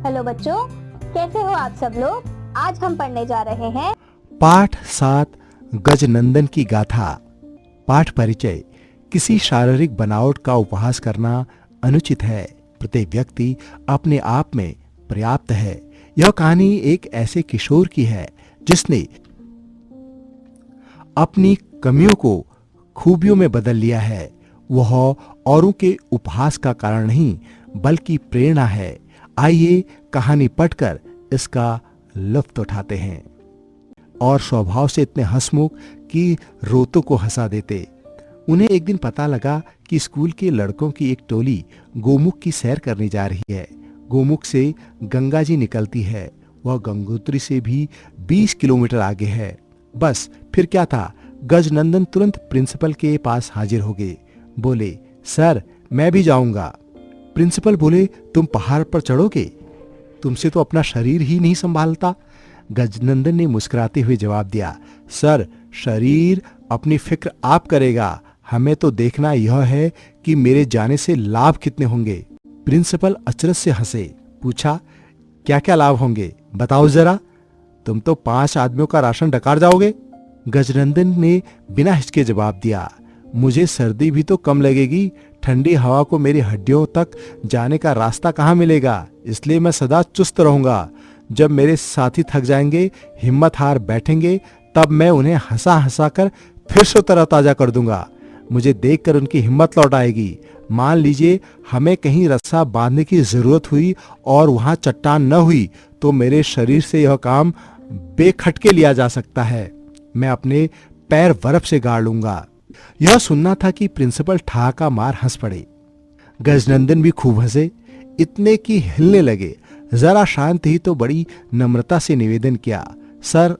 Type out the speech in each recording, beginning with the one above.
Hello बच्चों, कैसे हो आप सब लोग। आज हम पढ़ने जा रहे हैं पाठ 7 गजनंदन की गाथा। पाठ परिचय। किसी शारीरिक बनावट का उपहास करना अनुचित है। प्रत्येक व्यक्ति अपने आप में पर्याप्त है। यह कहानी एक ऐसे किशोर की है जिसने अपनी कमियों को खूबियों में बदल लिया है। वह औरों के उपहास का कारण नहीं बल्कि प्रेरणा है। आइए कहानी पढ़कर इसका लुत्फ उठाते हैं। और स्वभाव से इतने हंसमुख कि रोतों को हंसा देते। उन्हें एक दिन पता लगा कि स्कूल के लड़कों की एक टोली गोमुख की सैर करने जा रही है। गोमुख से गंगा जी निकलती है। वह गंगोत्री से भी 20 किलोमीटर आगे है। बस फिर क्या था, गजनंदन तुरंत प्रिंसिपल के पास हाजिर हो गए। बोले, सर मैं भी जाऊंगा। प्रिंसिपल बोले, तुम पहाड़ पर चढ़ोगे? तुमसे तो अपना शरीर ही नहीं संभालता। गजनंदन ने मुस्कुराते हुए जवाब दिया, सर शरीर अपनी फिक्र आप करेगा, हमें तो देखना यह है कि मेरे जाने से लाभ कितने होंगे। प्रिंसिपल अचरज से हंसे। पूछा, क्या क्या लाभ होंगे बताओ जरा। तुम तो 5 आदमियों का राशन डकार जाओगे। गजनंदन ने बिना हिचके जवाब दिया, मुझे सर्दी भी तो कम लगेगी। ठंडी हवा को मेरी हड्डियों तक जाने का रास्ता कहाँ मिलेगा, इसलिए मैं सदा चुस्त रहूंगा। जब मेरे साथी थक जाएंगे, हिम्मत हार बैठेंगे, तब मैं उन्हें हंसा हंसा कर फिर से तरोताजा कर दूंगा। मुझे देखकर उनकी हिम्मत लौट आएगी। मान लीजिए हमें कहीं रस्सा बांधने की जरूरत हुई और वहां चट्टान न हुई तो मेरे शरीर से यह काम बेखटके लिया जा सकता है। मैं अपने पैर बर्फ से गाड़ लूंगा। यह सुनना था कि प्रिंसिपल ठहाका मार हंस पड़े। गजनंदन भी खूब हंसे, इतने की हिलने लगे। जरा शांत ही तो बड़ी नम्रता से निवेदन किया, सर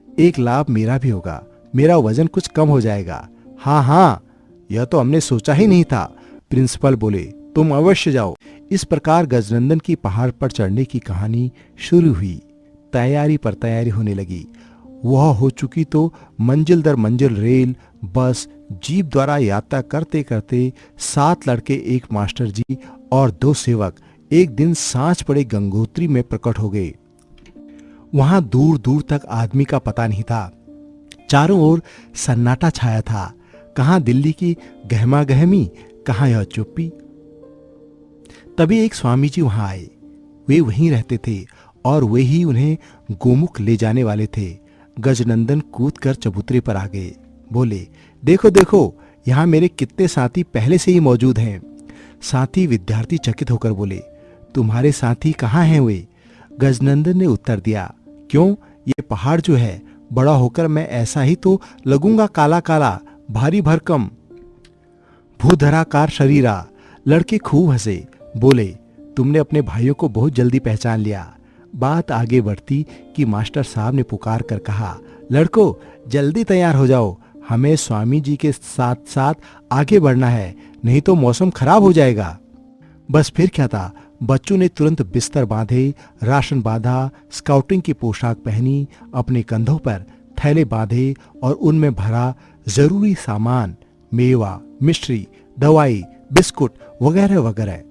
एक लाभ मेरा भी होगा, मेरा वजन कुछ कम हो जाएगा। हाँ हाँ, यह तो हमने सोचा ही नहीं था। प्रिंसिपल बोले, तुम अवश्य जाओ। इस प्रकार गजनंदन की पहाड़ पर चढ़ने की कहानी शुरू हुई। तैयारी पर तैयारी होने लगी। वह हो चुकी तो मंजिल दर मंजिल रेल, बस, जीप द्वारा यात्रा करते करते 7 लड़के, एक मास्टर जी और 2 सेवक एक दिन सांझ पड़े गंगोत्री में प्रकट हो गए। वहां दूर दूर तक आदमी का पता नहीं था। चारों ओर सन्नाटा छाया था। कहां दिल्ली की गहमा गहमी, कहां यह चुप्पी। तभी एक स्वामी जी वहां आए। वे वहीं रहते थे और वे ही उन्हें गोमुख ले जाने वाले थे। गजनंदन कूद कर चबूतरे पर आ गए। बोले, देखो देखो, यहां मेरे कितने साथी पहले से ही मौजूद हैं। साथी विद्यार्थी चकित होकर बोले, तुम्हारे साथी कहाँ हैं वे? गजनंदन ने उत्तर दिया, क्यों, ये पहाड़ जो है, बड़ा होकर मैं ऐसा ही तो लगूंगा, काला काला, भारी भरकम, भूधराकार शरीरा। लड़के खूब हंसे। बोले, तुमने अपने भाइयों को बहुत जल्दी पहचान लिया। बात आगे बढ़ती कि मास्टर साहब ने पुकार कर कहा, लड़कों जल्दी तैयार हो जाओ, हमें स्वामी जी के साथ साथ आगे बढ़ना है, नहीं तो मौसम खराब हो जाएगा। बस फिर क्या था, बच्चों ने तुरंत बिस्तर बांधे, राशन बांधा, स्काउटिंग की पोशाक पहनी, अपने कंधों पर थैले बांधे और उनमें भरा जरूरी सामान, मेवा, मिश्री, दवाई, बिस्कुट वगैरह वगैरह।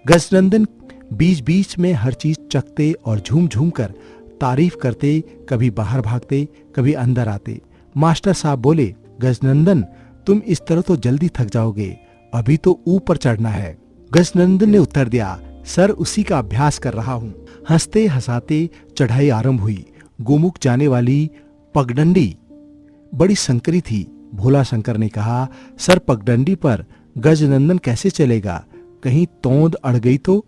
गजनंदन बीच बीच में हर चीज चखते और झूम झूम कर तारीफ करते, कभी बाहर भागते, कभी अंदर आते। मास्टर साहब बोले, गजनंदन तुम इस तरह तो जल्दी थक जाओगे, अभी तो ऊपर चढ़ना है। गजनंदन ने उत्तर दिया, सर उसी का अभ्यास कर रहा हूं। हंसते हंसाते चढ़ाई आरंभ हुई। गोमुख जाने वाली पगडंडी बड़ी संकरी थी। भोला शंकर ने कहा, सर पगडंडी पर गजनंदन कैसे चलेगा, कहीं तोंद अड़ गई तो?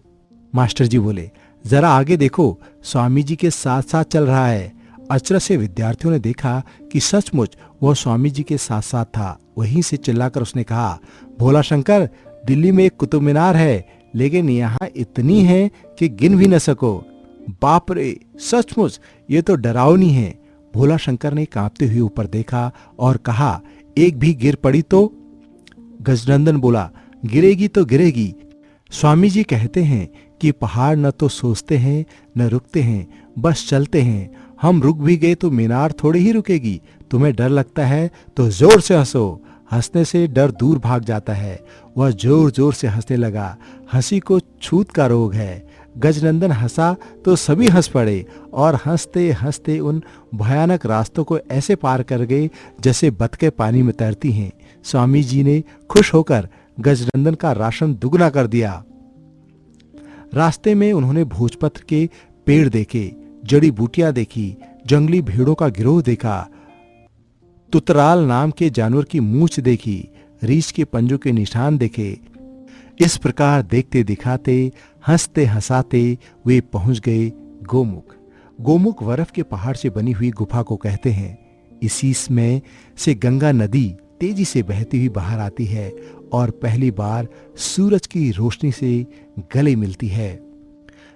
मास्टर जी बोले, जरा आगे देखो, स्वामी जी के साथ साथ चल रहा है। अचरज से विद्यार्थियों ने देखा कि सचमुच वह स्वामी जी के साथ साथ था। वहीं से चिल्लाकर उसने कहा, भोला शंकर, दिल्ली में एक कुतुब मीनार है, लेकिन यहाँ इतनी है कि गिन भी न सको। बाप रे, सचमुच ये तो डरावनी है। भोला शंकर ने कांपते हुए ऊपर देखा और कहा, एक भी गिर पड़ी तो? गजनंदन बोला, गिरेगी तो गिरेगी। स्वामी जी कहते हैं कि पहाड़ न तो सोचते हैं न रुकते हैं, बस चलते हैं। हम रुक भी गए तो मीनार थोड़ी ही रुकेगी। तुम्हें डर लगता है तो जोर से हंसो, हंसने से डर दूर भाग जाता है। वह जोर जोर से हंसने लगा। हंसी को छूत का रोग है। गजनंदन हंसा तो सभी हंस पड़े और हंसते हंसते उन भयानक रास्तों को ऐसे पार कर गए जैसे बतखें पानी में तैरती हैं। स्वामी जी ने खुश होकर गजनंदन का राशन दुगना कर दिया। रास्ते में उन्होंने भोजपत्र के पेड़ देखे, जड़ी बूटियां देखी, जंगली भेड़ों का गिरोह देखा, तुतराल नाम के जानवर की मूंछ देखी, रीछ के पंजों के निशान देखे। इस प्रकार देखते दिखाते, हंसते हंसाते वे पहुंच गए गोमुख। गोमुख बर्फ के पहाड़ से बनी हुई गुफा को कहते हैं। इसी में से गंगा नदी तेजी से बहती हुई बाहर आती है और पहली बार सूरज की रोशनी से गले मिलती है।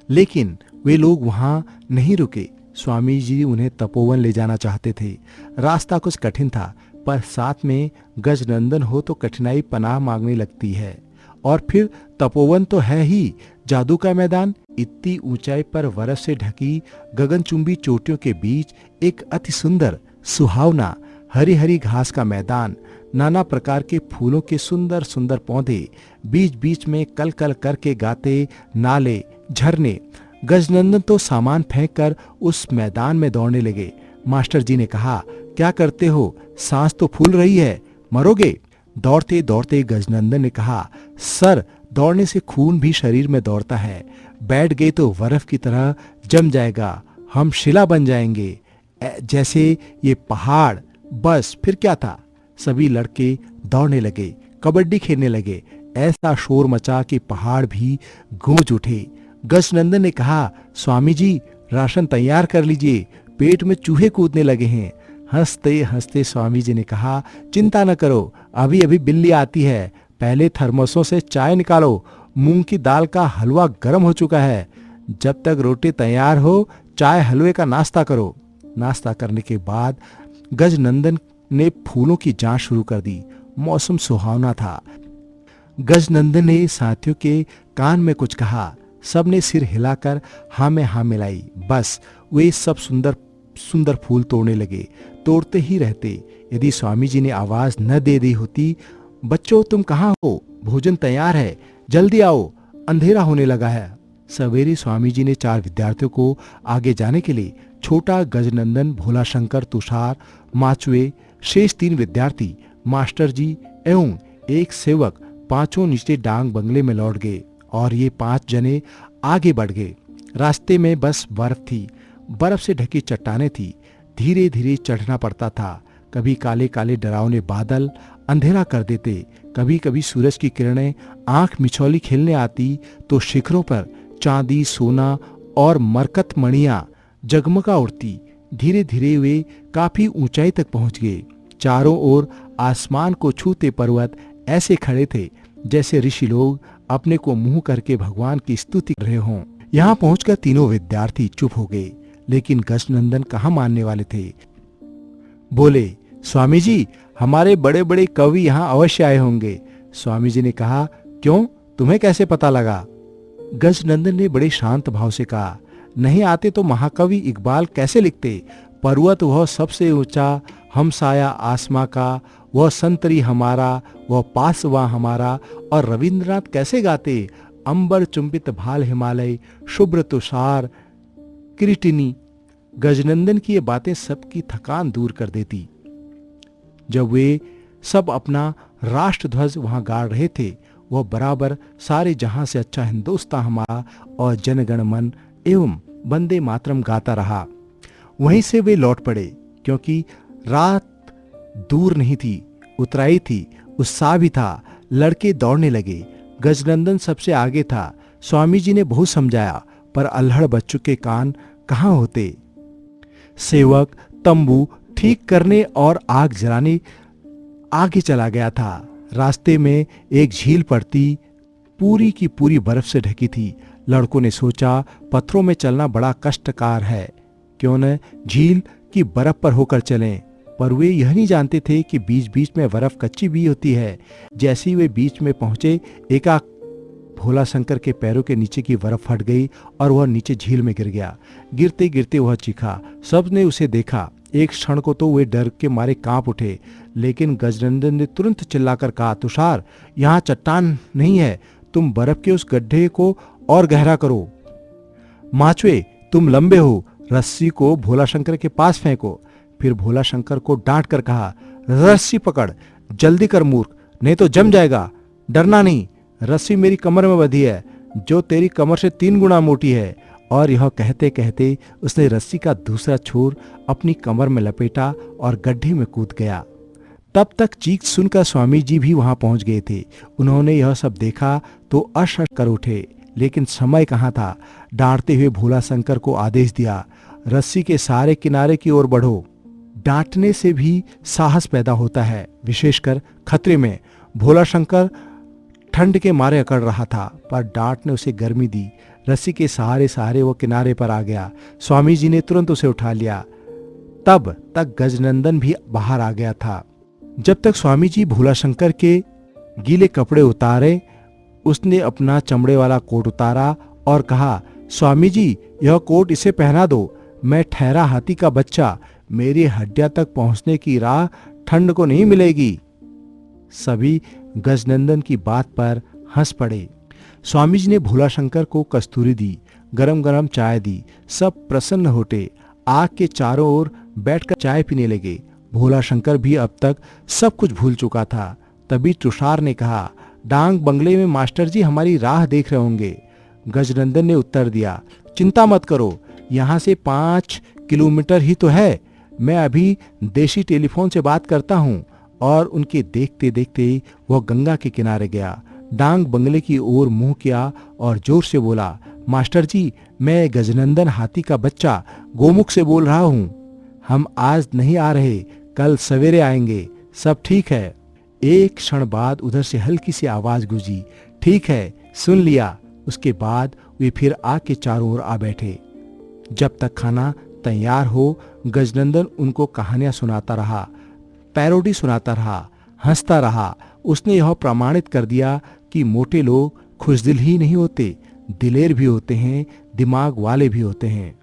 लेकिन वे लोग वहां नहीं रुके। स्वामी जी उन्हें तपोवन ले जाना चाहते थे। रास्ता कुछ कठिन था, पर साथ में गजनंदन हो तो कठिनाई पनाह मांगने लगती है। और फिर तपोवन तो है ही जादू का मैदान। इतनी ऊंचाई पर बर्फ से ढकी गगनचुंबी चोटियों के बीच एक अति सुंदर सुहावना हरी हरी घास का मैदान, नाना प्रकार के फूलों के सुंदर सुंदर पौधे, बीच बीच में कल कल करके गाते नाले, झरने। गजनंदन तो सामान फेंक कर उस मैदान में दौड़ने लगे। मास्टर जी ने कहा, क्या करते हो, सांस तो फूल रही है, मरोगे। दौड़ते दौड़ते गजनंदन ने कहा, सर दौड़ने से खून भी शरीर में दौड़ता है, बैठ गए तो बर्फ की तरह जम जाएगा, हम शिला बन जाएंगे जैसे ये पहाड़। बस फिर क्या था। सभी लड़के दौड़ने लगे, कबड्डी खेलने लगे। ऐसा शोर मचा कि पहाड़ भी गूंज उठे। गजनंदन ने कहा, स्वामी जी राशन तैयार कर लीजिए, पेट में चूहे कूदने लगे हैं। हंसते हंसते स्वामी जी ने कहा, चिंता न करो, अभी अभी बिल्ली आती है, पहले थर्मसों से चाय निकालो, मूंग की दाल का हलवा गर्म हो चुका है, जब तक रोटी तैयार हो चाय हलवे का नाश्ता करो। नाश्ता करने के बाद गजनंदन ने फूलों की जांच शुरू कर दी। मौसम सुहावना था। गजनंदन ने साथियों के कान में कुछ कहा। सबने सिर हिलाकर हाँ में हाँ मिलाई। बस वे सब सुंदर सुंदर फूल तोड़ने लगे, तोड़ते ही रहते। यदि स्वामी जी ने आवाज न दे दी होती, बच्चों तुम कहाँ हो, भोजन तैयार है, जल्दी आओ, अंधेरा होने लगा है। सवेरे स्वामी जी ने 4 विद्यार्थियों को आगे जाने के लिए, छोटा गजनंदन, भोलाशंकर, तुषार, माचुए, शेष 3 विद्यार्थी, मास्टर जी एवं एक सेवक, पांचों नीचे डांग बंगले में लौट गए और ये 5 जने आगे बढ़ गए। रास्ते में बस बर्फ थी, बर्फ से ढकी चट्टानें थी, धीरे धीरे चढ़ना पड़ता था। कभी काले काले डरावने बादल अंधेरा कर देते, कभी कभी सूरज की किरणें आंख मिचौली खेलने आती तो शिखरों पर चांदी, सोना और मरकत मणियां जगमगा उड़ती। धीरे धीरे वे काफी ऊंचाई तक पहुंच गए। चारों ओर आसमान को छूते पर्वत ऐसे खड़े थे जैसे ऋषि लोग अपने को मुंह करके भगवान की स्तुति कर रहे हों। यहाँ पहुंचकर तीनों विद्यार्थी चुप हो गए, लेकिन गजनंदन कहाँ मानने वाले थे। बोले, स्वामी जी हमारे बड़े बड़े कवि यहाँ अवश्य आए होंगे। स्वामी जी ने कहा, क्यों, तुम्हें कैसे पता लगा। गजनंदन ने बड़े शांत भाव से कहा, नहीं आते तो महाकवि इकबाल कैसे लिखते। पर्वत वह सबसे ऊंचा, हमसाया आसमां का, वह संतरी हमारा, वह पासवा हमारा। और रविंद्रनाथ कैसे गाते, अंबर चुंबित भाल हिमालय, शुभ्र तुषार किरीटिनी। गजनंदन की ये बातें सबकी थकान दूर कर देती। जब वे सब अपना राष्ट्रध्वज वहां गाड़ रहे थे, वह बराबर सारे जहां से अच्छा हिंदुस्तान हमारा और जनगण मन एवं वंदे मातरम गाता रहा। वहीं से वे लौट पड़े, क्योंकि रात दूर नहीं थी, उतराई थी, उत्साह भी था। लड़के दौड़ने लगे। गजनंदन सबसे आगे था। स्वामी जी ने बहुत समझाया, पर अल्हड़ बच्चों के कान कहाँ होते। सेवक तंबू ठीक करने और आग जलाने आगे चला गया था। रास्ते में एक झील पड़ती, पूरी की पूरी बर्फ से ढकी थी। लड़कों ने सोचा, पत्थरों में चलना बड़ा कष्टकार है, क्यों न झील की बर्फ पर होकर चलें। पर वे यह नहीं जानते थे कि बीच बीच में बर्फ कच्ची भी होती है। जैसे ही वे बीच में पहुंचे, एकाएक भोलाशंकर के पैरों के नीचे की बर्फ फट गई और वह नीचे झील में गिर गया। गिरते गिरते वह चीखा। सबने उसे देखा। एक क्षण को तो वे डर के मारे कांप उठे, लेकिन गजनंदन ने तुरंत चिल्लाकर कहा, तुषार, यहाँ चट्टान नहीं है, तुम बर्फ के उस गड्ढे को और गहरा करो। माचवे तुम लंबे हो, रस्सी को भोला शंकर के पास फेंको। फिर भोला शंकर को डांट कर कहा, रस्सी पकड़, जल्दी कर मूर्ख, नहीं तो जम जाएगा। डरना नहीं, रस्सी मेरी कमर में बंधी है, जो तेरी कमर से 3 गुना मोटी है। और यह कहते कहते उसने रस्सी का दूसरा छोर अपनी कमर में लपेटा और गड्ढे में कूद गया। तब तक चीख सुनकर स्वामी जी भी वहां पहुंच गए थे। उन्होंने यह सब देखा तो अश कर उठे, लेकिन समय कहाँ था। डांटते हुए भोला शंकर को आदेश दिया, रस्सी के सारे किनारे की ओर बढ़ो। डांटने से भी साहस पैदा होता है, विशेषकर खतरे में। भोला शंकर ठंड के मारे अकड़ रहा था, पर डांट ने उसे गर्मी दी। रस्सी के सहारे सहारे वो किनारे पर आ गया। स्वामी जी ने तुरंत उसे उठा लिया। तब तक गजनंदन भी बाहर आ गया था। जब तक स्वामी जी भोला शंकर के गीले कपड़े उतारे, उसने अपना चमड़े वाला कोट उतारा और कहा, स्वामी जी यह कोट इसे पहना दो। मैं ठहरा हाथी का बच्चा, मेरी हड्डियां तक पहुंचने की राह ठंड को नहीं मिलेगी। सभी गजनंदन की बात पर हंस पड़े। स्वामी जी ने भोला शंकर को कस्तूरी दी, गरम गरम चाय दी। सब प्रसन्न होते आग के चारों ओर बैठकर चाय पीने लगे। भोला शंकर भी अब तक सब कुछ भूल चुका था। तभी तुषार ने कहा, डांग बंगले में मास्टर जी हमारी राह देख रहे होंगे। गजनंदन ने उत्तर दिया, चिंता मत करो, यहाँ से 5 किलोमीटर ही तो है। मैं अभी देशी टेलीफोन से बात करता हूँ। और उनके देखते देखते वह गंगा के किनारे गया। डांग बंगले की ओर मुंह किया और जोर से बोला, मास्टर जी मैं गजनंदन हाथी का बच्चा गोमुख से बोल रहा हूँ। हम आज नहीं आ रहे, कल सवेरे आएंगे, सब ठीक है। एक क्षण बाद उधर से हल्की सी आवाज गूंजी, ठीक है, सुन लिया। उसके बाद वे फिर आग के चारों ओर आ बैठे। जब तक खाना तैयार हो, गजनंदन उनको कहानियां सुनाता रहा, पैरोडी सुनाता रहा, हंसता रहा। उसने यह प्रमाणित कर दिया कि मोटे लोग खुशदिल ही नहीं होते, दिलेर भी होते हैं, दिमाग वाले भी होते हैं।